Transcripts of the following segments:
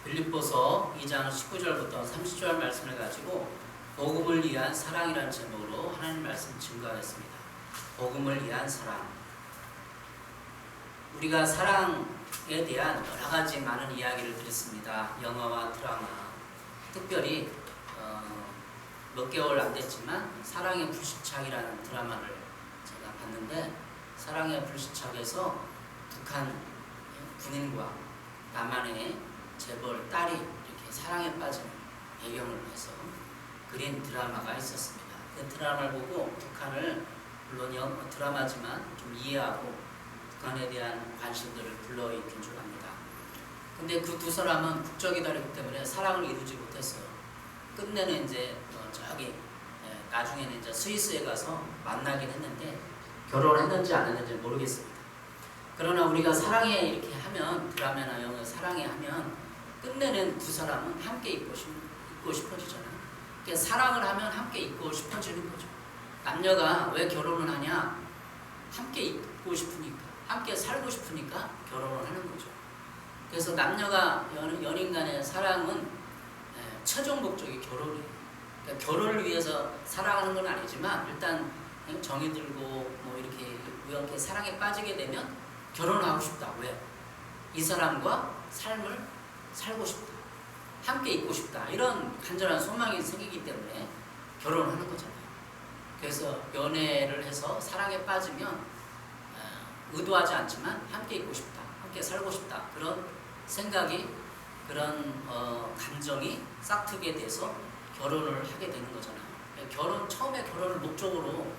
빌립보서 2장 19절부터 30절 말씀을 가지고 복음을 위한 사랑이라는 제목으로 하나님 말씀 증거하였습니다. 복음을 위한 사랑. 우리가 사랑에 대한 여러 가지 많은 이야기를 들었습니다. 영화와 드라마, 특별히 몇 개월 안 됐지만 사랑의 불시착이라는 드라마를 제가 봤는데, 사랑의 불시착에서 북한 군인과 남한의 재벌 딸이 이렇게 사랑에 빠지는 배경을 해서 그린 드라마가 있었습니다. 그 드라마를 보고 북한을, 물론 드라마지만 좀 이해하고 북한에 대한 관심들을 불러일으킨 줄 압니다. 근데 그 두 사람은 국적이다르기 때문에 사랑을 이루지 못했어요. 끝내는 이제 저기 나중에는 이제 스위스에 가서 만나긴 했는데 결혼했는지 안 했는지 모르겠습니다. 그러나 우리가 사랑에 이렇게 하면, 드라마나 영화 사랑에 하면 끝내는 두 사람은 함께 있고 싶어지잖아요. 그러니까 사랑을 하면 함께 있고 싶어지는 거죠. 남녀가 왜 결혼을 하냐? 함께 있고 싶으니까, 함께 살고 싶으니까 결혼을 하는 거죠. 그래서 남녀가 연인 간의 사랑은 최종 목적이 결혼이에요. 그러니까 결혼을 위해서 사랑하는 건 아니지만 일단 정이 들고 뭐 이렇게 우연히 사랑에 빠지게 되면 결혼을 하고 싶다. 왜? 이 사람과 삶을 살고 싶다. 함께 있고 싶다. 이런 간절한 소망이 생기기 때문에 결혼을 하는 거잖아요. 그래서 연애를 해서 사랑에 빠지면 의도하지 않지만 함께 있고 싶다. 함께 살고 싶다. 그런 생각이, 그런 감정이 싹트게 돼서 결혼을 하게 되는 거잖아요. 처음에 결혼을 목적으로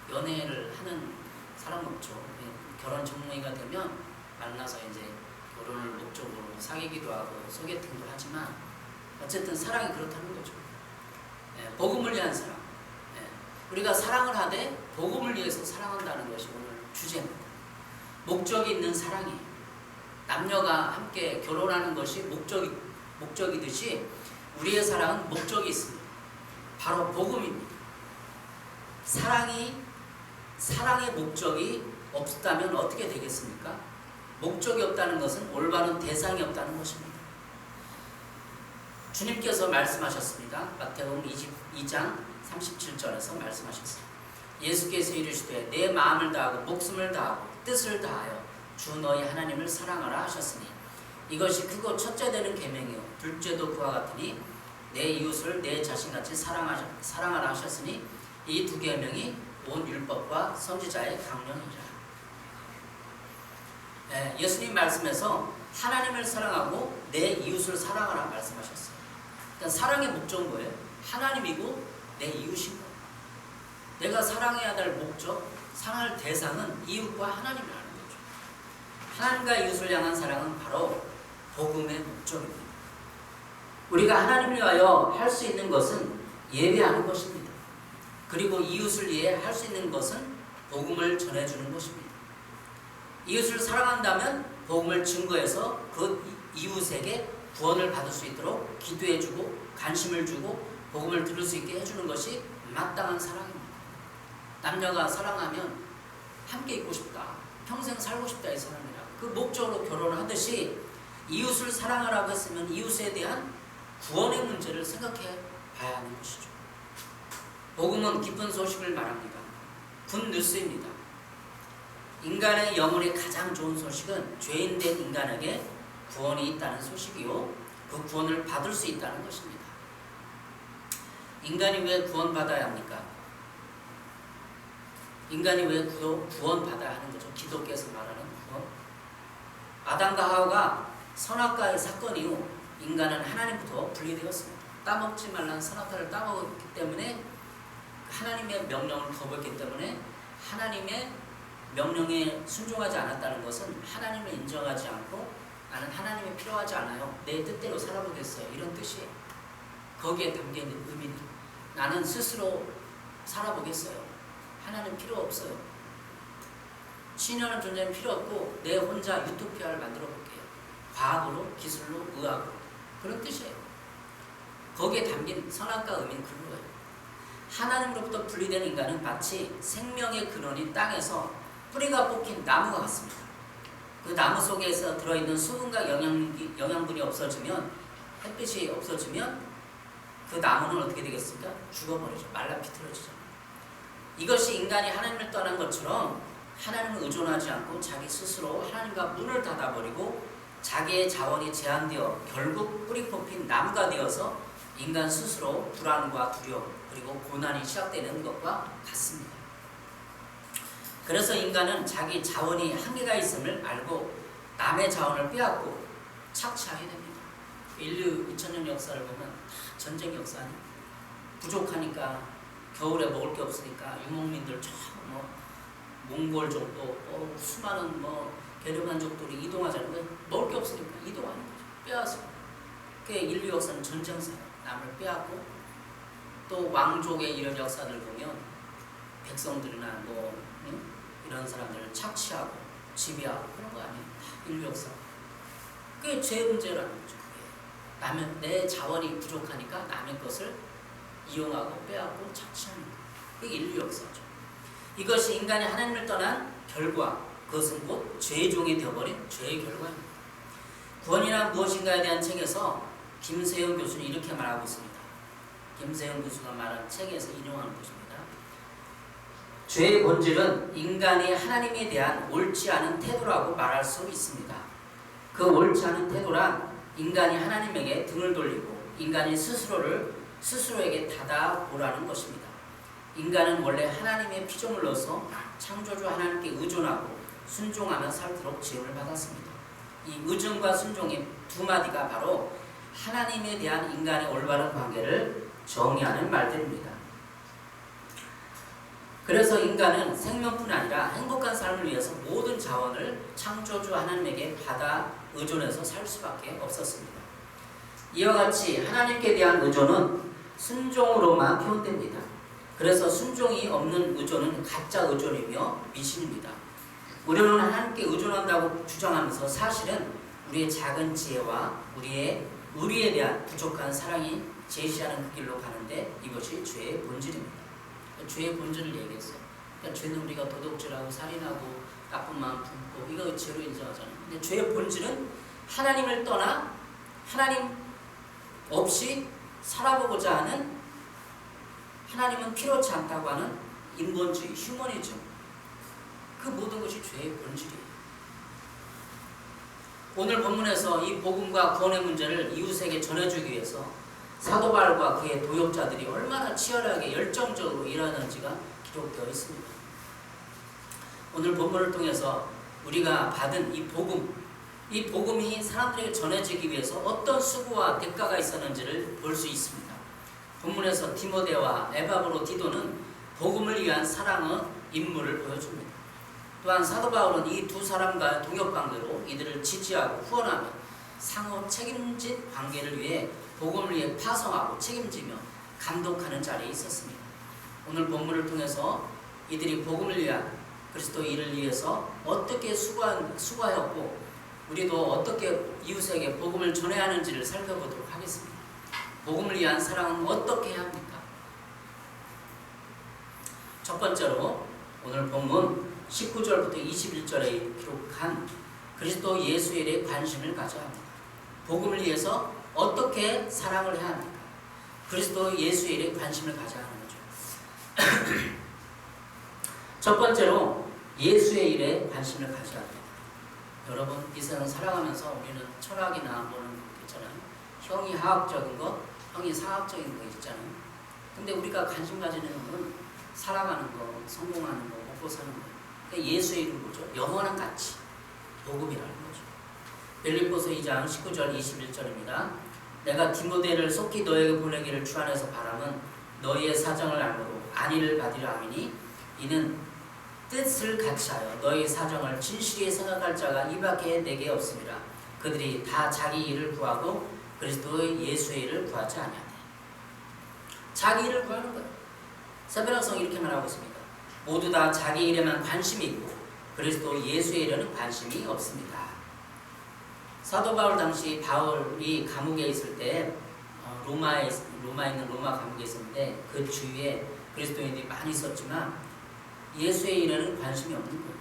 연애를 하는 사람은 없죠. 결혼 전문의가 되면 만나서 이제 결혼을 목적으로 사귀기도 하고 소개팅도 하지만 어쨌든 사랑이 그렇다는 거죠. 복음을 위한 사랑. 우리가 사랑을 하되 복음을 위해서 사랑한다는 것이 오늘 주제입니다. 목적이 있는 사랑이에요. 남녀가 함께 결혼하는 것이 목적이듯이 우리의 사랑은 목적이 있습니다. 바로 복음입니다. 사랑의 목적이 없다면 어떻게 되겠습니까? 목적이 없다는 것은 올바른 대상이 없다는 것입니다. 주님께서 말씀하셨습니다. 마태복음 22장 37절에서 말씀하셨습니다. 예수께서 이르시되 내 마음을 다하고 목숨을 다하고 뜻을 다하여 주 너희 하나님을 사랑하라 하셨으니 이것이 크고 첫째 되는 계명이요 둘째도 그와 같으니 내 이웃을 내 자신같이 사랑하라 하셨으니 이 두 계명이 온 율법과 선지자의 강령이라. 예수님 말씀에서 하나님을 사랑하고 내 이웃을 사랑하라 말씀하셨어요. 그러니까 사랑의 목적은 뭐예요? 하나님이고 내 이웃인 거예요. 내가 사랑해야 될 목적, 사랑할 대상은 이웃과 하나님이라는 거죠. 하나님과 이웃을 향한 사랑은 바로 복음의 목적입니다. 우리가 하나님을 위하여 할 수 있는 것은 예배하는 것입니다. 그리고 이웃을 위해 할 수 있는 것은 복음을 전해주는 것입니다. 이웃을 사랑한다면 복음을 증거해서 그 이웃에게 구원을 받을 수 있도록 기도해주고 관심을 주고 복음을 들을 수 있게 해주는 것이 마땅한 사랑입니다. 남녀가 사랑하면 함께 있고 싶다, 평생 살고 싶다 이 사람이라 그 목적으로 결혼을 하듯이 이웃을 사랑하라고 했으면 이웃에 대한 구원의 문제를 생각해 봐야 하는 것이죠. 복음은 기쁜 소식을 말합니다. 굿뉴스입니다. 인간의 영혼에 가장 좋은 소식은 죄인된 인간에게 구원이 있다는 소식이요, 그 구원을 받을 수 있다는 것입니다. 인간이 왜 구원받아야 합니까? 인간이 왜 구원받아야 하는 거죠? 기독교에서 말하는 구원. 아담과 하와가 선악과의 사건 이후 인간은 하나님부터 분리되었습니다. 따먹지 말라는 선악과를 따먹었기 때문에 하나님의 명령을 거부했기 때문에 하나님의 명령에 순종하지 않았다는 것은 하나님을 인정하지 않고 나는 하나님이 필요하지 않아요, 내 뜻대로 살아보겠어요, 이런 뜻이에요. 거기에 담긴 의미는 나는 스스로 살아보겠어요, 하나님 필요 없어요, 신이라는 존재는 필요 없고 내 혼자 유토피아를 만들어 볼게요, 과학으로, 기술로, 의학으로, 그런 뜻이에요. 거기에 담긴 선악과 의미는 그런 거예요. 하나님으로부터 분리된 인간은 마치 생명의 근원인 땅에서 뿌리가 뽑힌 나무가 같습니다. 그 나무 속에서 들어있는 수분과 영양분이 없어지면 햇빛이 없어지면 그 나무는 어떻게 되겠습니까? 죽어버리죠. 말라 비틀어지죠. 이것이 인간이 하나님을 떠난 것처럼 하나님을 의존하지 않고 자기 스스로 하나님과 문을 닫아버리고 자기의 자원이 제한되어 결국 뿌리 뽑힌 나무가 되어서 인간 스스로 불안과 두려움 그리고 고난이 시작되는 것과 같습니다. 그래서 인간은 자기 자원이 한계가 있음을 알고 남의 자원을 빼앗고 착취하게 됩니다. 인류 2000년 역사를 보면 다 전쟁 역사 아니에요. 부족하니까 겨울에 먹을 게 없으니까 유목민들 뭐 몽골족도 수많은 게르만족들이 이동하자는 거예요. 먹을 게 없으니까 이동하는 거죠. 빼앗어. 그 인류 역사는 전쟁사 남을 빼앗고 또 왕족의 이런 역사들 보면 백성들이나 이런 사람들을 착취하고 지배하고 그런 거 아니에요. 인류 역사. 그게 죄 문제라는 거죠. 내 자원이 부족하니까 남의 것을 이용하고 빼앗고 착취하는 거. 그게 인류 역사죠. 이것이 인간이 하나님을 떠난 결과, 그것은 곧 죄종이 되어버린 죄의 결과입니다. 구원이란 무엇인가에 대한 책에서 김세영 교수는 이렇게 말하고 있습니다. 김세영 교수가 말한 책에서 인용하는 것입니다. 죄의 본질은 인간이 하나님에 대한 옳지 않은 태도라고 말할 수 있습니다. 그 옳지 않은 태도란 인간이 하나님에게 등을 돌리고 인간이 스스로에게 닫아보라는 것입니다. 인간은 원래 하나님의 피조물로서 창조주 하나님께 의존하고 순종하며 살도록 지음을 받았습니다. 이 의존과 순종의 두 마디가 바로 하나님에 대한 인간의 올바른 관계를 정의하는 말들입니다. 그래서 인간은 생명뿐 아니라 행복한 삶을 위해서 모든 자원을 창조주 하나님에게 받아 의존해서 살 수밖에 없었습니다. 이와 같이 하나님께 대한 의존은 순종으로만 표현됩니다. 그래서 순종이 없는 의존은 가짜 의존이며 미신입니다. 우리는 하나님께 의존한다고 주장하면서 사실은 우리의 작은 지혜와 우리에 대한 부족한 사랑이 제시하는 그 길로 가는데 이것이 죄의 본질입니다. 죄의 본질을 얘기했어요. 그러니까 죄는 우리가 도둑질하고 살인하고 나쁜 마음 품고 이거 죄로 인정하잖아요. 근데 죄의 본질은 하나님을 떠나 하나님 없이 살아보고자 하는 하나님은 필요치 않다고 하는 인본주의, 휴머니즘 그 모든 것이 죄의 본질이에요. 오늘 본문에서 이 복음과 구원의 문제를 이웃에게 전해주기 위해서 사도 바울과 그의 도역자들이 얼마나 치열하게 열정적으로 일하는지가 기록되어 있습니다. 오늘 본문을 통해서 우리가 받은 이 복음이 사람들에게 전해지기 위해서 어떤 수고와 대가가 있었는지를 볼 수 있습니다. 본문에서 디모데와 에바브로 디도는 복음을 위한 사랑의 인물을 보여줍니다. 또한 사도 바울은 이 두 사람과 동역 관계로 이들을 지지하고 후원하며 상호 책임진 관계를 위해 복음을 위해 파송하고 책임지며 감독하는 자리에 있었습니다. 오늘 본문을 통해서 이들이 복음을 위한 그리스도 일을 위해서 어떻게 수고하였고 우리도 어떻게 이웃에게 복음을 전해야 하는지를 살펴보도록 하겠습니다. 복음을 위한 사랑은 어떻게 해야 합니까? 첫 번째로 오늘 본문 19절부터 21절에 기록한 그리스도 예수 일에 관심을 가져야 합니다. 복음을 위해서 어떻게 사랑을 해야 합니까? 그리스도 예수 일에 관심을 가져야 하는 거죠. 첫 번째로 예수의 일에 관심을 가져야 합니다. 여러분 이 세상 살아가면서 우리는 철학이나 뭐는 있잖아요. 형이 화학적인 것, 형이 사학적인 거 있잖아요. 근데 우리가 관심 가지는 건 살아가는 거, 성공하는 거, 먹고 사는 거. 그러니까 예수의 일은 뭐죠? 영원한 가치, 복음이라는 거죠. 빌립보서 2장 19절 21절입니다. 내가 디모데를 속히 너에게 보내기를 주 안에서 바람은 너희의 사정을 알므로 안위를 받으려 함이니 이는 뜻을 같이하여 너희 사정을 진실히 생각할 자가 이밖에 내게 없습니다. 그들이 다 자기 일을 구하고 그리스도의 예수의 일을 구하지 아니하네. 자기 일을 구하는 거예요. 세베랑성이 이렇게 말하고 있습니다. 모두 다 자기 일에만 관심이 있고 그리스도 예수의 일에는 관심이 없습니다. 사도 바울 당시 바울이 감옥에 있을 때 로마에 있는 로마 감옥에 있었는데 그 주위에 그리스도인들이 많이 있었지만 예수의 일에는 관심이 없는 거예요.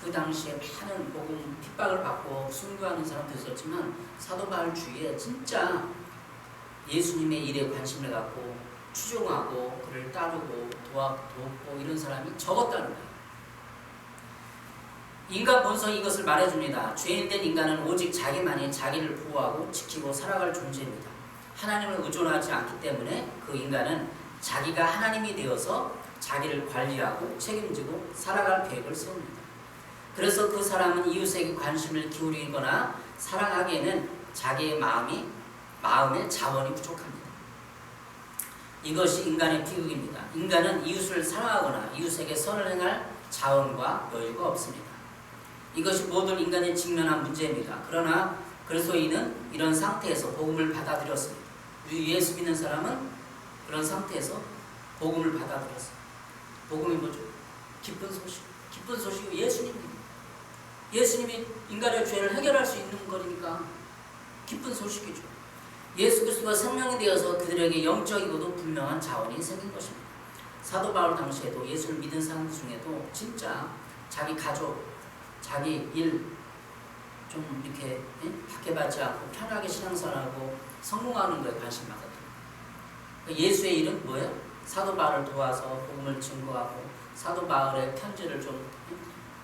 그 당시에 많은 복음 핍박을 받고 순교하는 사람도 있었지만 사도 바울 주위에 진짜 예수님의 일에 관심을 갖고 추종하고 그를 따르고 돕고 이런 사람이 적었다는 거예요. 인간 본성이 이것을 말해줍니다. 죄인된 인간은 오직 자기만이 자기를 보호하고 지키고 살아갈 존재입니다. 하나님을 의존하지 않기 때문에 그 인간은 자기가 하나님이 되어서 자기를 관리하고 책임지고 살아갈 계획을 세웁니다. 그래서 그 사람은 이웃에게 관심을 기울이거나 사랑하기에는 자기의 마음의 자원이 부족합니다. 이것이 인간의 비극입니다. 인간은 이웃을 사랑하거나 이웃에게 선을 행할 자원과 여유가 없습니다. 이것이 모든 인간이 직면한 문제입니다. 그러나 그리스도인은 이런 상태에서 복음을 받아들였습니다. 예수 믿는 사람은 그런 상태에서 복음을 받아들였습니다. 복음이 뭐죠? 기쁜 소식. 기쁜 소식이 예수님입니다. 예수님이 인간의 죄를 해결할 수 있는 거니까 기쁜 소식이죠. 예수 그리스도가 생명이 되어서 그들에게 영적이고도 분명한 자원이 생긴 것입니다. 사도 바울 당시에도 예수를 믿은 사람 중에도 진짜 자기 가족, 자기 일 좀 이렇게 박해받지 않고 편하게 신앙생활하고 성공하는 거에 관심 많았던 거예요. 예수의 일은 뭐예요? 사도 바울을 도와서 복음을 증거하고 사도 바울의 편지를 좀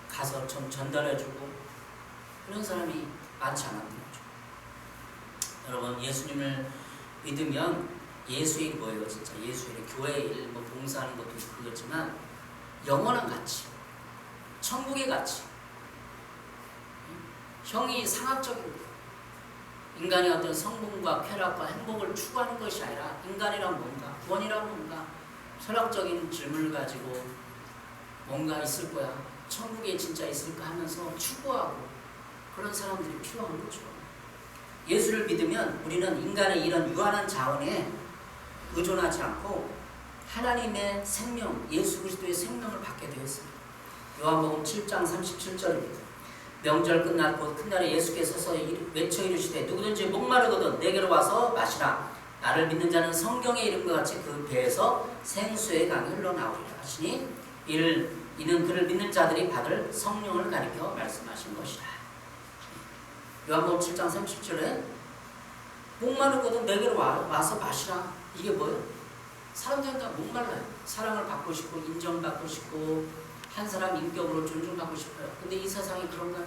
가서 좀 전달해주고 그런 사람이 많지 않았던 거죠. 여러분 예수님을 믿으면 예수의 일 뭐예요? 진짜 예수의 일, 교회의 일, 뭐 봉사하는 것도 그렇지만 영원한 가치, 천국의 가치. 형이 상학적입니다. 인간의 어떤 성공과 쾌락과 행복을 추구하는 것이 아니라 인간이란 뭔가, 구원이란 뭔가, 철학적인 질문을 가지고 뭔가 있을 거야. 천국에 진짜 있을까 하면서 추구하고 그런 사람들이 필요한 거죠. 예수를 믿으면 우리는 인간의 이런 유한한 자원에 의존하지 않고 하나님의 생명, 예수 그리스도의 생명을 받게 되었습니다. 요한복음 7장 37절입니다. 명절 끝났고 큰 날에 예수께서 서서 외쳐 이르시되 누구든지 목마르거든 내게로 와서 마시라. 나를 믿는 자는 성경에 이름과 같이 그 배에서 생수의 강이 흘러나오리라 하시니 이는 그를 믿는 자들이 받을 성령을 가리켜 말씀하신 것이라. 요한복음 7장 37절에 목마르거든 내게로 와서 마시라. 이게 뭐예요? 사람들은 다 목말라요. 사랑을 받고 싶고 인정받고 싶고 한 사람 인격으로 존중받고 싶어요. 근데 이 세상이 그런가요?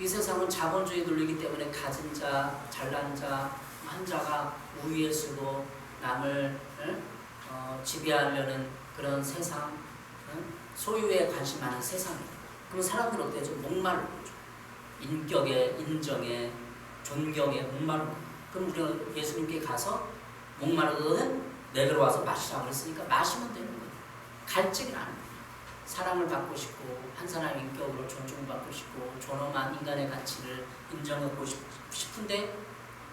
이 세상은 자본주의 논리이기 때문에 가진 자, 잘난 자, 한 자가 우위에 서고 남을 지배하려는 그런 세상, 소유에 관심 많은 세상이에요. 그럼 사람들은 어때요? 좀 목마른 거죠. 인격에, 인정에, 존경에 목마른 거예요. 그럼 우리가 예수님께 가서 목마르거든 내게로 와서 마시라고 그랬으니까 마시면 되는 거예요. 갈증이 나는 거예요. 사랑을 받고 싶고 한 사람의 인격으로 존중받고 싶고 존엄한 인간의 가치를 인정하고 싶은데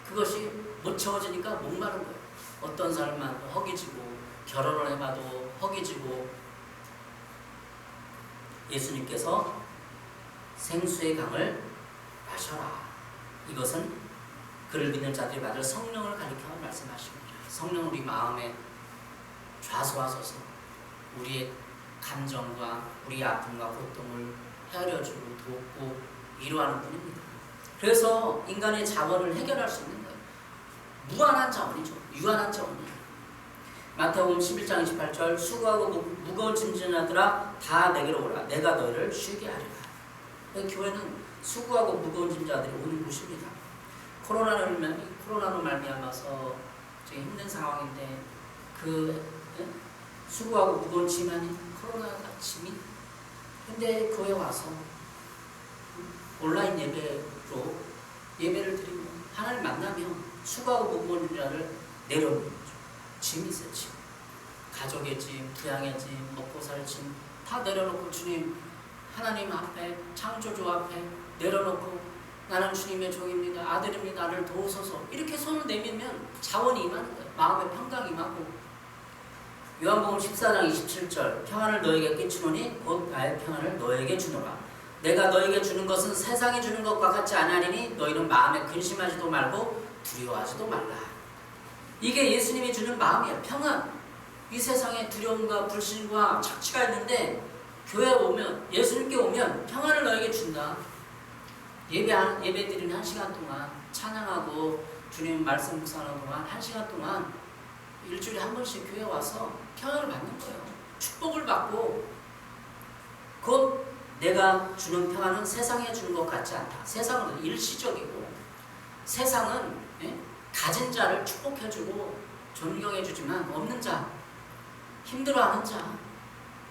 그것이 못 채워지니까 목마른 거예요. 어떤 사람만 허기지고 결혼을 해봐도 허기지고 예수님께서 생수의 강을 마셔라. 이것은 그를 믿는 자들이 받을 성령을 가리켜 말씀하십니다. 성령 우리 마음에 좌수하소서 우리의 감정과 우리의 아픔과 고통을 헤아려주고 돕고 위로하는 분입니다. 그래서 인간의 자원을 해결할 수 있는 거예요. 무한한 자원이죠. 유한한 자원이에요. 마태복음 11장 28절 수고하고 무거운 짐진 자들아 다 내게로 오라. 내가 너희를 쉬게 하리라. 교회는 수고하고 무거운 짐자들이 오는 곳입니다. 코로나로 말미암아서 되게 힘든 상황인데 수고하고 무거운 짐 아닌 코로나가 짐이 근데 교회 와서 온라인 예배로 예배를 드리고 하나님 만나면 수고하고 무거운 짐자를 내려놓는 거죠. 짐이 있어요. 짐. 가족의 짐, 부양의 짐, 먹고 살 짐 다 내려놓고 주님 하나님 앞에 창조주 앞에 내려놓고 나는 주님의 종입니다. 아들입니다. 나를 도우소서. 이렇게 손을 내밀면 자원이 임하는 거예요. 마음의 평강이 임하고 요한복음 14장 27절 평안을 너에게 끼치노니 곧 나의 평안을 너에게 주노라. 내가 너에게 주는 것은 세상이 주는 것과 같지 아니하니 너희는 마음에 근심하지도 말고 두려워하지도 말라. 이게 예수님이 주는 마음이에요. 평안. 이 세상에 두려움과 불신과 착취가 있는데 교회에 오면, 예수님께 오면 평안을 너에게 준다. 예배 드리는 1시간 동안 찬양하고 주님 말씀 묵상하는 동안 1시간 동안 일주일에 한 번씩 교회 와서 평안을 받는 거예요. 축복을 받고, 곧 내가 주는 평안은 세상에 주는 것 같지 않다. 세상은 일시적이고, 세상은 가진 자를 축복해주고 존경해주지만 없는 자, 힘들어하는 자,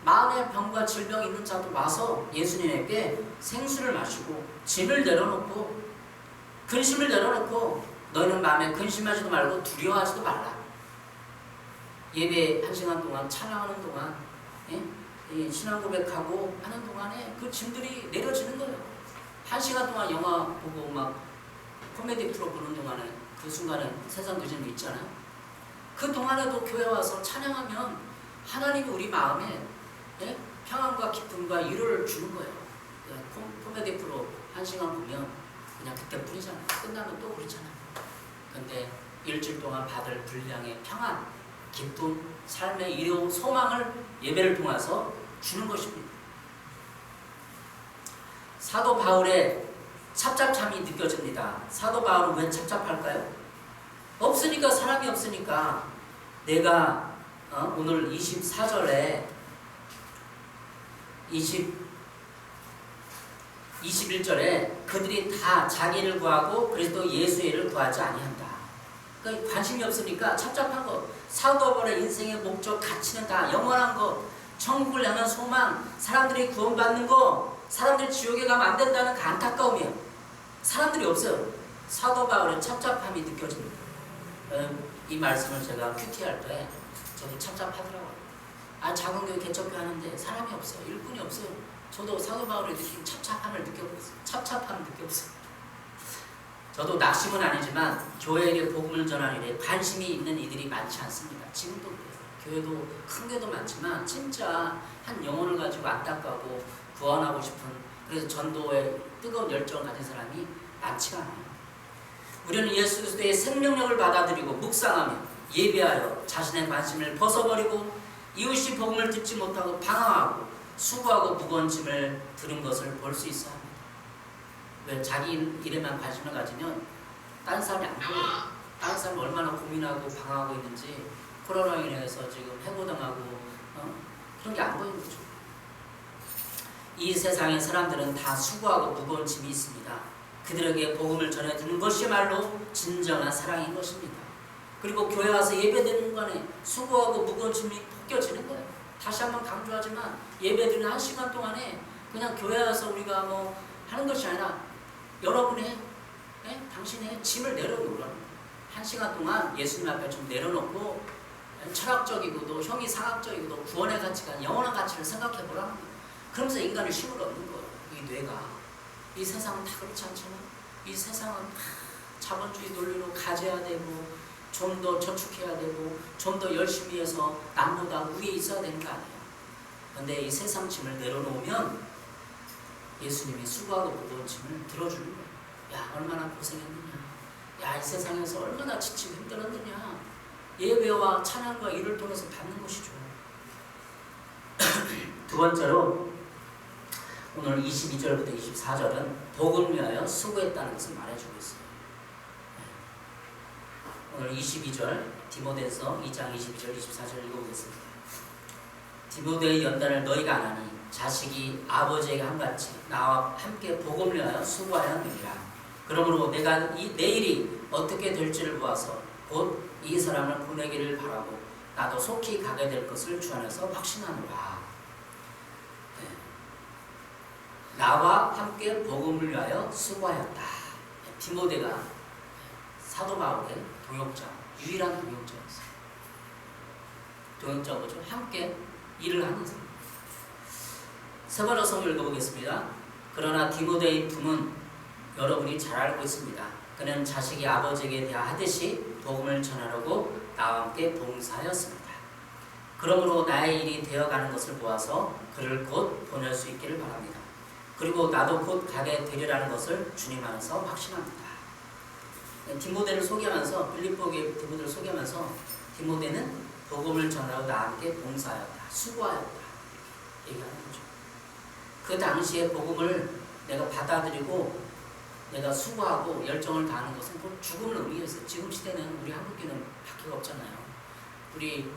마음의 병과 질병이 있는 자도 와서 예수님에게 생수를 마시고 짐을 내려놓고 근심을 내려놓고 너희는 마음에 근심하지도 말고 두려워하지도 말라. 예배 1시간 동안 찬양하는 동안 신앙 고백하고 하는 동안에 그 짐들이 내려지는 거예요. 1시간 동안 영화 보고 막 코미디 프로 보는 동안에 그 순간에 세상 그 짐이 있잖아요. 그 동안에도 교회 와서 찬양하면 하나님이 우리 마음에 평안과 기쁨과 위로를 주는 거예요. 코미디 프로 1시간 보면 그냥 그때 뿐이잖아요. 끝나면 또 그렇잖아요. 근데 일주일 동안 받을 분량의 평안, 기쁨, 삶의 위로, 소망을 예배를 통해서 주는 것입니다. 사도 바울의 찹찹함이 느껴집니다. 사도 바울은 왜 찹찹할까요? 없으니까, 사람이 없으니까. 내가 오늘 24절에 21절에 그들이 다 자기를 구하고 그리스도 예수의 일을 구하지 아니한다. 그러니까 관심이 없으니까 찹찹한 것. 사도 바울의 인생의 목적, 가치는 다 영원한 것, 천국을 향한 소망, 사람들이 구원받는 거, 사람들이 지옥에 가면 안 된다는 그 안타까움이에요. 사람들이 없어요. 사도 바울의 찹찹함이 느껴집니다. 이 말씀을 제가 큐티할 때 저도 찹찹하더라고요. 작은 교회 개척교 하는데 사람이 없어요. 일꾼이 없어요. 저도 사도 바울의 느낀 찹찹함을 느껴봤어요. 찹찹함을 느껴봤어요. 저도 낙심은 아니지만 교회에게 복음을 전하는 일에 관심이 있는 이들이 많지 않습니다. 지금도 그래요. 교회도 큰 교회도 많지만 진짜 한 영혼을 가지고 안타까고 구원하고 싶은, 그래서 전도에 뜨거운 열정을 가진 사람이 많지가 않아요. 우리는 예수 그리스도의 생명력을 받아들이고 묵상하며 예배하여 자신의 관심을 벗어버리고 이웃이 복음을 듣지 못하고 방황하고 수고하고 무거운 짐을 들은 것을 볼 수 있어야 합니다. 왜? 자기 일에만 관심을 가지면 다른 사람이 안 보여요. 다른 사람이 얼마나 고민하고 방황하고 있는지, 코로나로 인해서 지금 해고당하고 그런 게 안 보이는 거죠. 이 세상의 사람들은 다 수고하고 무거운 짐이 있습니다. 그들에게 복음을 전해주는 것이야말로 진정한 사랑인 것입니다. 그리고 교회 와서 예배드리는 동안에 수고하고 무거운 짐이 벗겨지는 거예요. 다시 한번 강조하지만 예배드리는 1시간 동안에 그냥 교회 와서 우리가 하는 것이 아니라 여러분의 당신의 짐을 내려놓으라는 거예요. 1시간 동안 예수님 앞에 좀 내려놓고 철학적이고도 형이상학적이고도 구원의 가치가, 영원한 가치를 생각해 보라는 거예요. 그러면서 인간의 힘을 얻는 거예요. 이 뇌가. 이 세상은 다 그렇지 않잖아요. 이 세상은 자본주의 논리로 가져야 되고 좀 더 저축해야 되고 좀 더 열심히 해서 남보다 위에 있어야 되는 거 아니에요. 그런데 이 세상 짐을 내려놓으면 예수님이 수고하고 무거운 짐을 들어주는 거예요. 야, 얼마나 고생했느냐. 야, 이 세상에서 얼마나 지치고 힘들었느냐. 예배와 찬양과 일을 통해서 받는 것이죠. 두 번째로 오늘 22절부터 24절은 복음을 위하여 수고했다는 것을 말해주고 있어요. 오늘 22절 디모데서 2장 22절 24절 읽어보겠습니다. 디모데의 연단을 너희가 안 하니 자식이 아버지에게 함같이 나와 함께 복음을 위하여 수고하였느니라. 그러므로 내가 내일이 어떻게 될지를 보아서 곧 이 사람을 보내기를 바라고 나도 속히 가게 될 것을 주 안에서 확신하노라. 나와 함께 복음을 위하여 수고하였다. 디모데가 사도 바울의 동역자, 유일한 동역자였어요. 동역자 뭐죠? 함께 일을 하는 사람. 세 번째 성경 읽어보겠습니다. 그러나 디모데의 품은 여러분이 잘 알고 있습니다. 그는 자식이 아버지에게 대하듯이 복음을 전하려고 나와 함께 봉사하였습니다. 그러므로 나의 일이 되어가는 것을 보아서 그를 곧 보낼 수 있기를 바랍니다. 그리고 나도 곧 가게 되리라는 것을 주님 안에서 확신합니다. 디모데를 소개하면서, 빌립보교의 디모데를 소개하면서 디모데는 복음을 전하고 나와 함께 봉사하였다, 수고하였다 얘기하는 거죠. 그 당시에 복음을 내가 받아들이고 내가 수고하고 열정을 다하는 것은 곧 죽음을 의미했어요. 지금 시대는 우리 한국교회는 박해가 없잖아요. 우리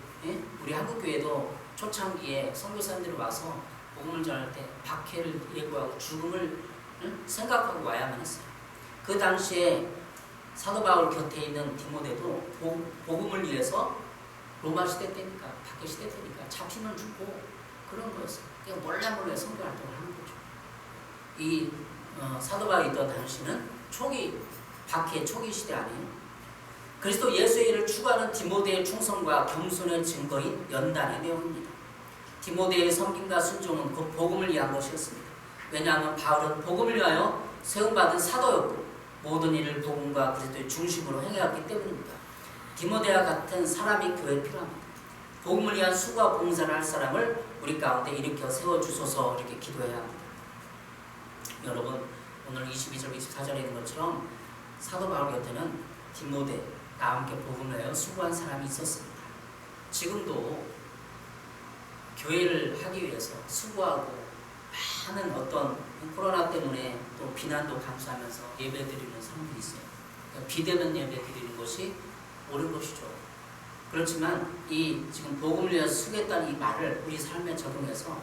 한국교회도 초창기에 선교사님들이 와서 복음을 전할 때 박해를 예고하고 죽음을 생각하고 와야만 했어요. 그 당시에 사도 바울 곁에 있는 디모데도 복음을 위해서 로마 시대 때니까 박해 시대 때니까 잡히면 죽고 그런 거였어요. 그냥 몰래 선교 활동을 하는 거죠. 이 사도 바울이 있던 당시는 박해 초기 시대 아니에요. 그리스도 예수의 일을 추구하는 디모데의 충성과 겸손의 증거인 연단의 내용입니다. 디모데의 섬김과 순종은 그 복음을 위한 것이었습니다. 왜냐하면 바울은 복음을 위하여 세움받은 사도였고 모든 일을 복음과 그리스도의 중심으로 행해왔기 때문입니다. 디모데와 같은 사람이 교회에 필요합니다. 복음을 위한 수고와 봉사를 할 사람을 우리 가운데 일으켜 세워주소서 이렇게 기도해야 합니다. 여러분, 오늘 22절 24절에 있는 것처럼 사도 바울 곁에는 디모데, 나와 함께 복음을 위하여 수고한 사람이 있었습니다. 지금도 교회를 하기 위해서 수고하고 많은 어떤 코로나 때문에 또 비난도 감수하면서 예배드리는 사람들이 있어요. 그러니까 비대면 예배드리는 것이 옳은 것이죠. 그렇지만 이 지금 복음을 위해서 쓰겠다는 이 말을 우리 삶에 적용해서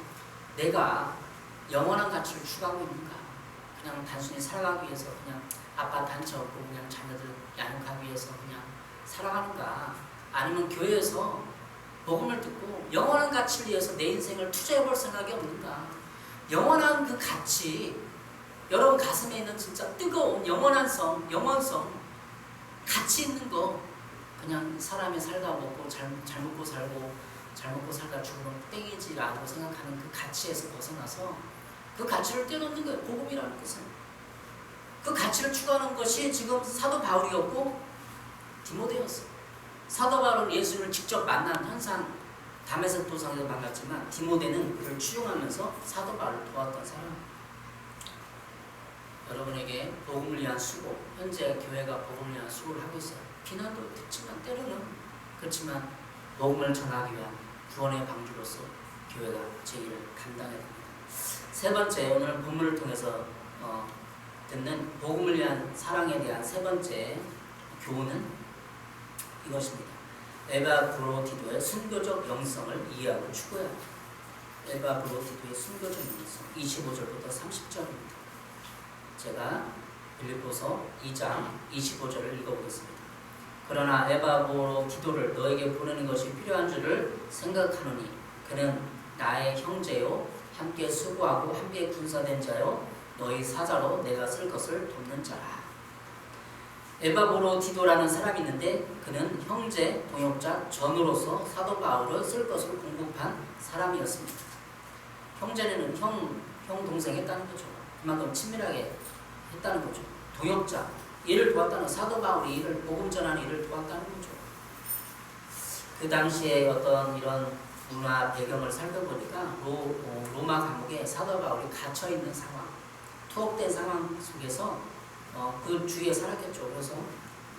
내가 영원한 가치를 추구하고 있는가? 그냥 단순히 살아가기 위해서 그냥 아파트 한 채 얻고 그냥 자녀들 양육하기 위해서 그냥 살아가는가? 아니면 교회에서 복음을 듣고 영원한 가치를 위해서 내 인생을 투자해볼 생각이 없는가? 영원한 그 가치, 여러분 가슴에 있는 진짜 뜨거운 영원성, 가치 있는 거 그냥 사람이 살다 먹고 잘 먹고 살고 잘 먹고 살다 죽으면 땡이지라고 생각하는 그 가치에서 벗어나서 그 가치를 떼놓는 거예요. 복음이라는 것은. 그 가치를 추구하는 것이 지금 사도 바울이었고 디모데였어요. 사도 바울은 예수를 직접 만난 현상 다메섹 도상에서 만났지만 디모데는 그를 추종하면서 사도 바울을 도왔던 사람입니다. 여러분에게 복음을 위한 수고, 현재 교회가 복음을 위한 수고를 하고 있어요. 비난도 듣지만 때로는 그렇지만 복음을 전하기 위한 구원의 방주로서 교회가 제 일을 감당해야 됩니다. 세 번째, 오늘 본문을 통해서 듣는 복음을 위한 사랑에 대한 세 번째 교훈은 이것입니다. 에바브로디도의 순교적 영성을 이해하고 추구해야 합니다. 에바브로디도의 순교적 영성 25절부터 30절입니다. 제가 빌립보서 2장 25절을 읽어보겠습니다. 그러나 에바브로디도를 너에게 보내는 것이 필요한 줄을 생각하노니 그는 나의 형제요 함께 수고하고 함께 군사된 자요 너희 사자로 내가 쓸 것을 돕는 자라. 에바브로디도라는 사람이 있는데 그는 형제, 동역자, 전우로서 사도 바울을 쓸 것을 공급한 사람이었습니다. 형제는 형 동생 했다는 거죠. 그만큼 친밀하게 했다는 거죠. 동역자, 일을 도왔다는 사도 바울이 일을 복음 전하는 일을 도왔다는 거죠. 그 당시에 어떤 이런 문화 배경을 살펴보니까 로마 감옥에 사도 바울이 갇혀 있는 상황, 투옥된 상황 속에서 그 주위에 살았겠죠. 그래서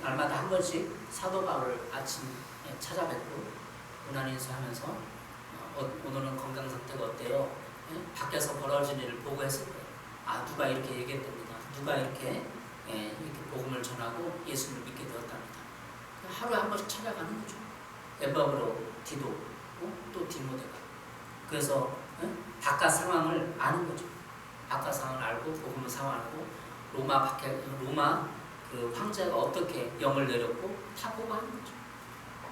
날마다 한 번씩 사도 바울을 아침에 찾아뵙고 문안인수하면서 오늘은 건강 상태가 어때요? 밖에서 벌어진 일을 보고했을 거예요. 아, 누가 이렇게 얘기했답니다. 누가 이렇게 복음을 전하고 예수님을 믿게 되었답니다. 하루에 한 번씩 찾아가는 거죠. 에바브로디도 또 디모데가. 그래서 바깥 상황을 아는 거죠. 바깥 상황을 알고 복음을 상황하고 로마 그 황제가 어떻게 영을 내렸고 다 보고 하는 거죠.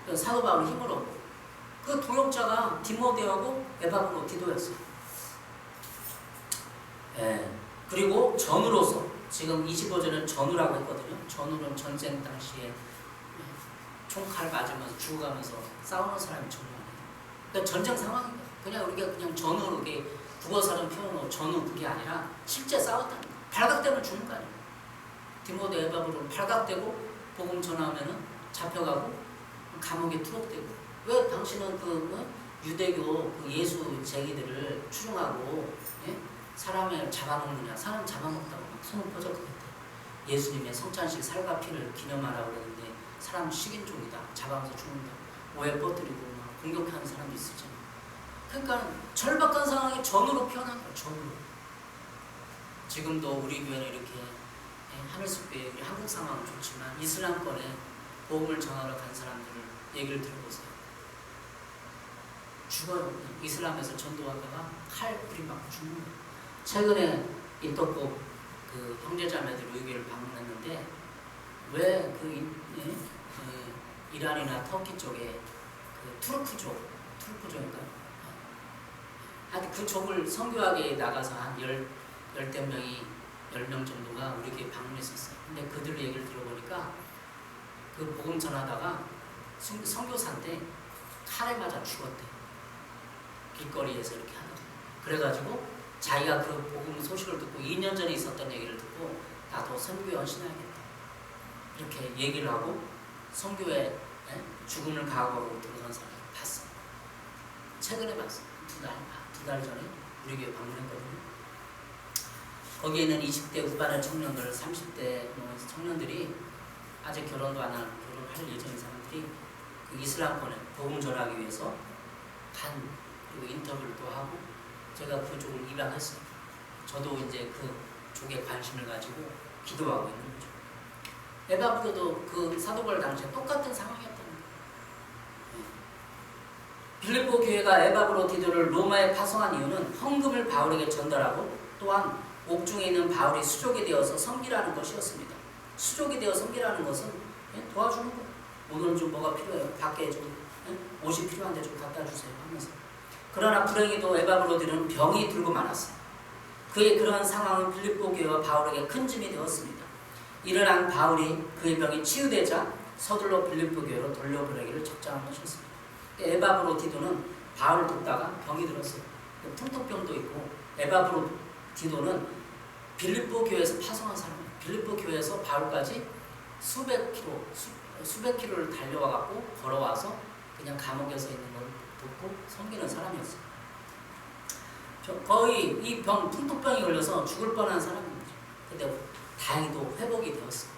그래서 사도 바울이 힘을 얻고 그 동역자가 디모데하고 에바브로디도였어요. 그리고 전우로서 지금 25절은 전우라고 했거든요. 전우는 전쟁 당시에 총칼 맞으면서 죽어가면서 싸우는 사람이 전우 아니에요. 그러니까 전쟁 상황입니다. 그냥 우리가 그냥 전우로 이렇게 국어사전 표현으로 전우 그게 아니라 실제 싸웠다는 거예요. 발각되면 죽는 거 아니에요. 디모데 에바브로 발각되고 복음 전하면은 잡혀가고 감옥에 투옥되고. 왜 당신은 유대교 그 예수 제기들을 추종하고 사람을 잡아먹느냐? 사람 잡아먹다고 막 소문 퍼졌거든요. 예수님의 성찬식 살과 피를 기념하라고 그랬는데 사람 식인종이다. 잡아먹어서 죽는다. 오해 퍼뜨리고 막 공격하는 사람도 있었잖아요. 그러니까 절박한 상황에 전으로 표현한 거예요. 전으로. 지금도 우리 교회는 이렇게 하늘숲교회 우리 한국 상황은 좋지만 이슬람권에 복음을 전하러 간 사람들을 얘기를 들어보세요. 죽어요. 이슬람에서 전도하다가 칼불이 막 죽는 거예요. 최근에 인터콕 그 형제자매들 의교를 방문했는데 왜 이란이나 터키 쪽에 그 투르크족인가? 하여튼 그 족을 선교하게 나가서 한 열댓 명이 10명 정도가 우리 교회 방문했었어요. 근데 그들 얘기를 들어보니까 그 복음 전하다가 선교사인데 칼에 맞아 죽었대. 길거리에서 이렇게 하다가. 그래가지고 자기가 그 복음 소식을 듣고 2년 전에 있었던 얘기를 듣고 나도 선교에 헌신해야겠다. 이렇게 얘기를 하고 선교에 죽음을 각오하고 들어간 사람을 봤어요. 최근에 봤어요. 두 달 전에 우리 교회 방문했거든요. 거기에는 20대 후반의 청년들, 30대 청년들이 아직 결혼도 안 한, 결혼할 예정인 사람들이 그 이슬람권에 복음 전하기 위해서 그리고 인터뷰를 또 하고 제가 그 쪽을 입양했어요. 저도 이제 그 쪽에 관심을 가지고 기도하고 있는 거죠. 에바브로도 그 사도벌 당시에 똑같은 상황이었던 거예요. 빌립보 교회가 에바브로 디도를 로마에 파송한 이유는 헌금을 바울에게 전달하고 또한 옥중에 있는 바울이 수족이 되어서 섬기라는 것이었습니다. 수족이 되어 섬기라는 것은 도와주는 거예요. 오늘 좀 뭐가 필요해요? 밖에 좀 옷이 필요한데 좀 갖다 주세요 하면서. 그러나 불행히도 에바브로디는 병이 들고 말았어요. 그의 그러한 상황은 빌립보 교회와 바울에게 큰 짐이 되었습니다. 일어난 바울이 그의 병이 치유되자 서둘러 빌립보 교회로 돌려보내기를 적장한 것이었습니다. 에바브로디도는 바울을 돕다가 병이 들었어요. 풍토병도 있고 에바브로디도는 빌립보 교회에서 파송한 사람이에요. 빌립보 교회에서 바울까지 수백 킬로를 달려와갖고 걸어와서 그냥 감옥에서 있는 걸 돕고 섬기는 사람이었어요. 거의 이 풍토병이 걸려서 죽을 뻔한 사람입니다. 근데 다행히도 회복이 되었어요.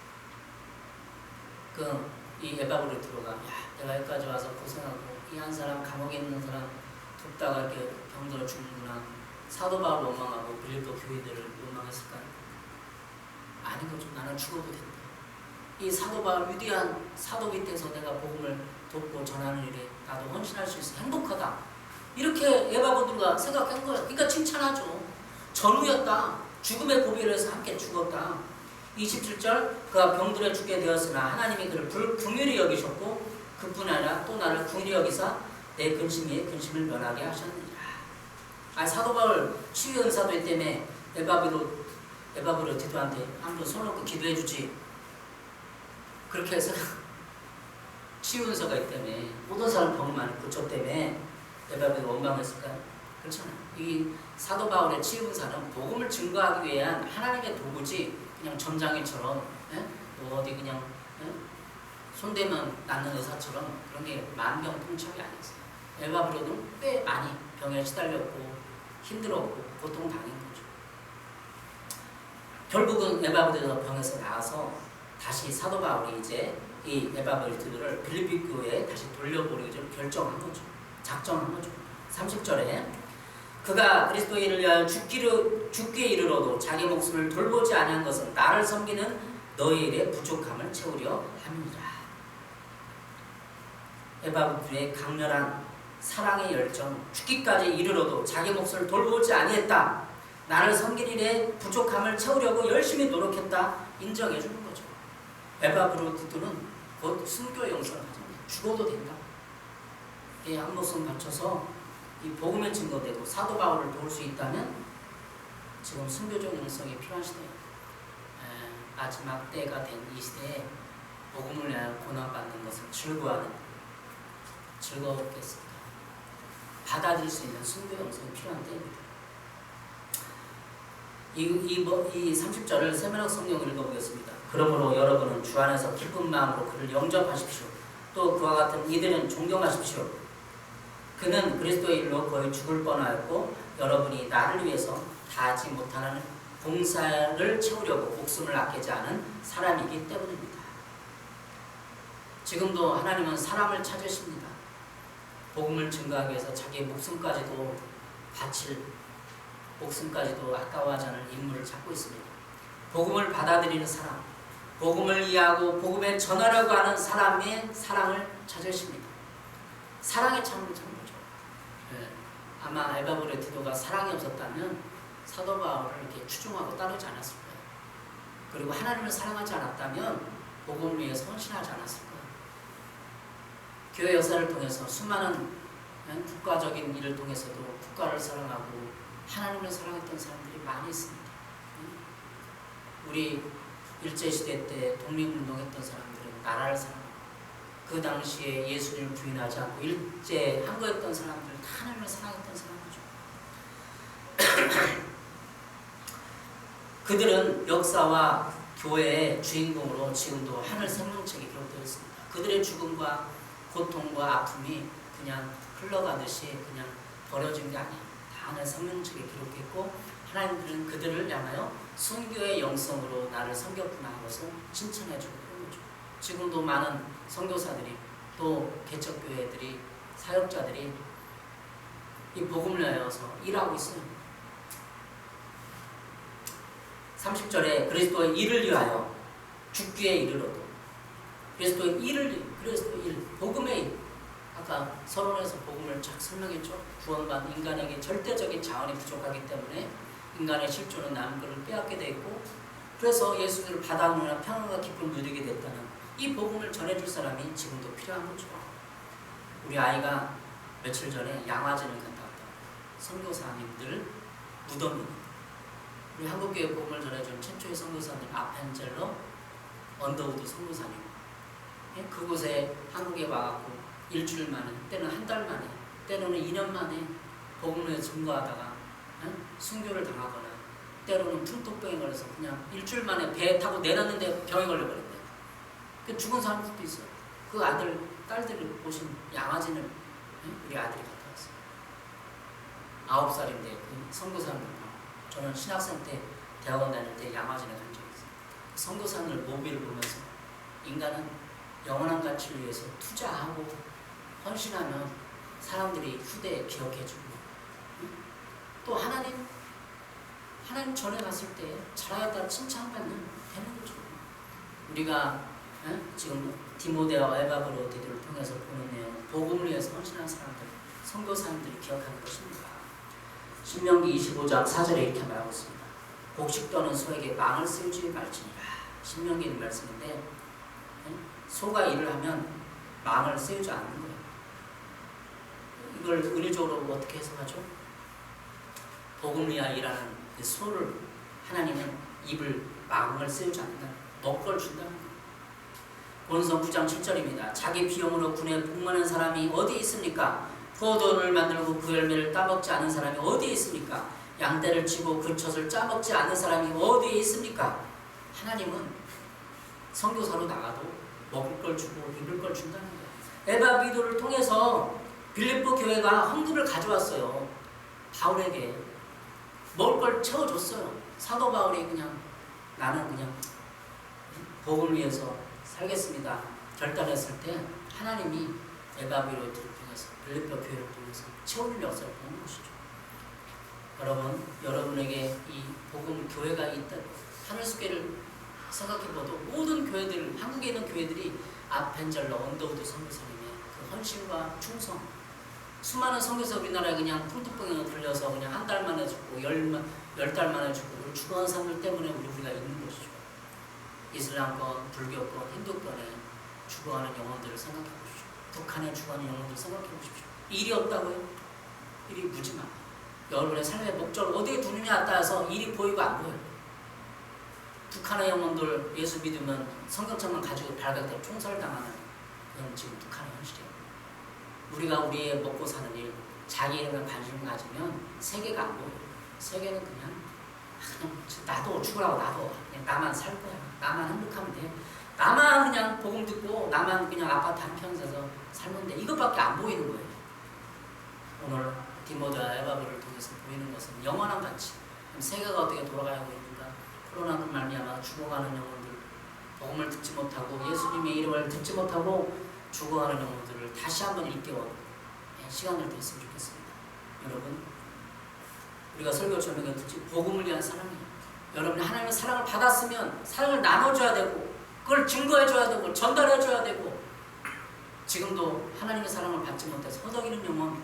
이 에바브로디도가 내가 여기까지 와서 고생하고 이 한 사람 감옥에 있는 사람 돕다가 이렇게 병들어 죽는구나. 사도 바울 원망하고 빌립보 교인들을 원망했을까요? 아닌 거죠. 나는 죽어도 된다. 이 사도 바울 위대한 사도 밑에서 내가 복음을 돕고 전하는 일에 나도 헌신할 수 있어 행복하다. 이렇게 에바브로디도가 생각한 거예요. 그러니까 칭찬하죠. 전우였다. 죽음의 고비를 해서 함께 죽었다. 27절 그가 병들어 죽게 되었으나 하나님이 그를 긍휼히 여기셨고 그뿐 아니라 또 나를 긍휼히 여기사 내 근심 위에 근심을 면하게 하셨느니라. 사도 바울 치유 은사도 때문에 에바브로디도한테 한번 손 놓고 기도해 주지. 그렇게 해서 치유 은사가 있기 때문에 모든 사람 병을 많이 고쳤다며 에바브로디도 원망했을까요? 그렇잖아요. 이 사도 바울의 치유 은사는 복음을 증거하기 위한 하나님의 도구지 그냥 점장이처럼 뭐 어디 그냥 손대면 낫는 의사처럼 그런 게 만병통치약이 아니었어요. 에바브로는 꽤 많이 병에 시달렸고 힘들었고 고통당한 거죠. 결국은 에바브로디가 병에서 나와서 다시 사도 바울이 이제 이 에바브로디를 빌립보 교회에 다시 돌려보내기를 결정한 거죠. 작정한 거죠. 30절에 그가 그리스도의 일을 위하여 죽기에 이르러도 자기 목숨을 돌보지 아니한 것은 나를 섬기는 너희 일의 부족함을 채우려 함이니라. 에바브로디의 강렬한 사랑의 열정, 죽기까지 이르러도 자기 몫을 돌보지 아니했다. 나를 섬길 일에 부족함을 채우려고 열심히 노력했다. 인정해 주는 거죠. 에바브로디도는 곧 순교 영성을 가집니다. 죽어도 된다. 한 목숨 바쳐서 이 복음의 증거되고 사도 바울을 도울 수 있다면 지금 순교적 영성이 필요한 시대예요. 마지막 때가 된 이 시대에 복음을 위하여 고난받는 것을 즐거웠겠습니다. 받아들일 수 있는 순교 영성이 필요한 때입니다. 이 30절을 세면학 성경을 읽어보겠습니다. 그러므로 여러분은 주 안에서 기쁜 마음으로 그를 영접하십시오. 또 그와 같은 이들은 존경하십시오. 그는 그리스도의 일로 거의 죽을 뻔하였고 여러분이 나를 위해서 다하지 못하는 봉사를 채우려고 목숨을 아끼지 않은 사람이기 때문입니다. 지금도 하나님은 사람을 찾으십니다. 복음을 증거하기 위해서 자기의 목숨까지도 바칠 목숨까지도 아까워하지 않을 임무를 찾고 있습니다. 복음을 받아들이는 사람, 복음을 이해하고 복음에 전하려고 하는 사람의 사랑을 찾으십니다. 사랑의 참을 찾는 거죠. 네. 아마 에바브레 디도가 사랑이 없었다면 사도 바울을 이렇게 추종하고 따르지 않았을 거예요. 그리고 하나님을 사랑하지 않았다면 복음을 위해서 헌신하지 않았을 거예요. 교회 역사를 통해서 수많은 국가적인 일을 통해서도 국가를 사랑하고 하나님을 사랑했던 사람들이 많이 있습니다. 우리 일제시대 때 독립운동했던 사람들은 나라를 사랑하고 그 당시에 예수님을 부인하지 않고 일제 항거했던 사람들은 다 하나님을 사랑했던 사람이죠. 그들은 역사와 교회의 주인공으로 지금도 하늘 생명책에 기록되어 있습니다. 그들의 죽음과 고통과 아픔이 그냥 흘러가듯이 그냥 버려진 게 아니에요. 다 하늘 생명책에 기록했고 하나님들은 그들을 향하여 순교의 영성으로 나를 섬겼구나 하고서 칭찬해주고 그런 거죠. 지금도 많은 선교사들이 또 개척교회들이 사역자들이 이 복음을 위하여서 일하고 있어요. 30절에 그리스도의 일을 위하여 죽기에 이르러도 그리스도의 일을 그리스도의 일 복음의 일 아까 서론에서 복음을 쫙 설명했죠. 구원받은 인간에게 절대적인 자원이 부족하기 때문에 인간의 실존은 남은 것을 빼앗게 되어 있고 그래서 예수를 받아오느라 평안과 기쁨을 누리게 됐다는 이 복음을 전해줄 사람이 지금도 필요한 거죠. 우리 아이가 며칠 전에 양화진을 갔다 왔다. 선교사님들 무덤입니다. 우리 한국교회 복음을 전해준 최초의 선교사님 아펜젤러 언더우드 선교사님 그곳에 한국에 와갖고 일주일 만에 때는 한 달 만에 때로는 2년 만에 복음을 증거하다가 순교를 당하거나 때로는 풍토병에 걸려서 그냥 일주일 만에 배에 타고 내렸는데 병에 걸려버렸대요. 그 죽은 사람들도 있어요. 그 아들, 딸들을 보신 양아진을 우리 아들이 갔다 왔어요. 9살인데 그 선교사님들 저는 신학생 때 대학원 다닐 때 양아진에 간 적이 있어요. 선교사님들 모비를 보면서 인간은 영원한 가치를 위해서 투자하고 헌신하면 사람들이 후대에 기억해주고 또 하나님 전에 갔을 때 잘하였다 칭찬받는 되는 거죠. 우리가 지금 디모데와 에바브로디들을 통해서 보는 내용 복음을 위해서 헌신한 사람들 선교사님들이 기억하는 것입니다. 신명기 25장 4절에 이렇게 말하고 있습니다. 곡식 떠는 소에게 망을 세우지 말지니라. 신명기의 말씀인데 소가 일을 하면 망을 세우지 않는 거예요. 이걸 은유적으로 어떻게 해석하죠? 복음을 위하여 일하는 그 소를 하나님은 입을 망을 세우지 않는다. 먹을 걸 준다는 거예요. 고린도서 9장 7절입니다. 자기 비용으로 군에 복무하는 사람이 어디 있습니까? 포도를 만들고 그 열매를 따먹지 않은 사람이 어디에 있습니까? 양떼를 치고 그 젖을 짜먹지 않는 사람이 어디에 있습니까? 하나님은 선교사로 나가도 먹을 걸 주고 입을 걸 준다는 거예요. 에바비도를 통해서 빌립보 교회가 헌금을 가져왔어요. 바울에게 먹을 걸 채워줬어요. 사도 바울이 그냥 나는 그냥 복음을 위해서 살겠습니다 결단했을 때 하나님이 에바비도를 통해서 빌립보 교회를 통해서 채우는 역사를 보는 것이죠. 여러분, 여러분에게 이 복음 교회가 있다. 하늘숲교회를 생각해봐도 모든 교회들, 한국에 있는 교회들이 아펜젤러, 언더우드 선교사님의 그 헌신과 충성, 수많은 선교사 우리나라에 그냥 풍토병에 걸려서 그냥 한 달 만에 죽고 열 달 만에 죽고 죽어간 사람들 때문에 우리가 있는 것이죠. 이슬람권, 불교권, 힌두권에 죽어가는 영혼들을 생각해 보십시오. 북한에 죽어가는 영혼들을 생각해 보십시오. 일이 없다고요? 일이 무지만. 여러분의 삶의 목적을 어디에 두느냐에 따라서 일이 보이고 안 보여요. 북한의 영혼들 예수 믿으면 성경책만 가지고 발각되고 총살당하는 그건 지금 북한의 현실이에요. 우리가 우리의 먹고 사는 일, 자기 일에 관심을 가지면 세계가 안 보여요. 세계는 그냥 나도 죽으라고 나도 그냥 나만 살 거야. 나만 행복하면 돼. 나만 그냥 복음 듣고 나만 그냥 아파트 한 평 사서 살면 돼. 이것밖에 안 보이는 거예요. 오늘 디모데와 에바브를 통해서 보이는 것은 영원한 가치. 세계가 어떻게 돌아가고 있는가. 코로나로 말미암아 죽어가는 영혼들, 복음을 듣지 못하고 예수님의 이름을 듣지 못하고 죽어가는 영혼들을 다시 한번 일깨워 시간을 드렸으면 좋겠습니다. 여러분, 우리가 설교 설명에 듣지 복음을 위한 사랑이에요. 여러분이 하나님의 사랑을 받았으면 사랑을 나눠줘야 되고 그걸 증거해줘야 되고 전달해줘야 되고 지금도 하나님의 사랑을 받지 못해서 허덕이는 영혼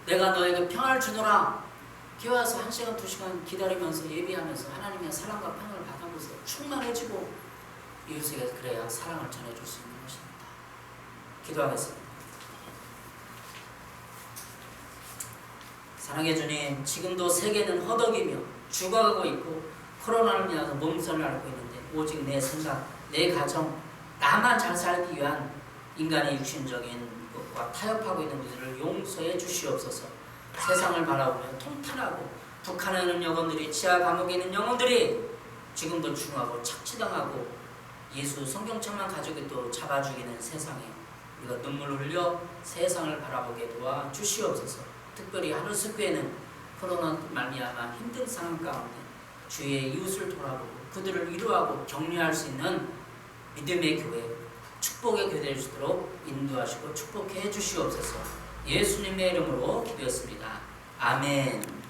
내가 너에게 평안을 주노라 교회 와서 1시간 2시간 기다리면서 예배하면서 하나님의 사랑과 평안을 받아보세요. 충만해지고 이웃에게 그래야 사랑을 전해줄 수 있는 것입니다. 기도하겠습니다. 사랑의 주님, 지금도 세계는 허덕이며 죽어가고 있고 코로나를 인해서 몸살을 앓고 있는데 오직 내 생각, 내 가정, 나만 잘 살기 위한 인간의 육신적인 것과 타협하고 있는 것들을 용서해 주시옵소서. 세상을 바라보며 통탄하고 북한에 있는 영혼들이 지하 감옥에 있는 영혼들이 지금도 중하고 착취당하고 예수 성경책만 가지고 또 잡아 죽이는 세상에 우리가 눈물을 흘려 세상을 바라보게 도와 주시옵소서. 특별히 하늘숲교회는 코로나 말미암아 힘든 상황 가운데 주의 이웃을 돌아보고 그들을 위로하고 격려할 수 있는 믿음의 교회, 축복의 교회 될 수 있도록 인도하시고 축복해 주시옵소서. 예수님의 이름으로 기도했습니다. 아멘.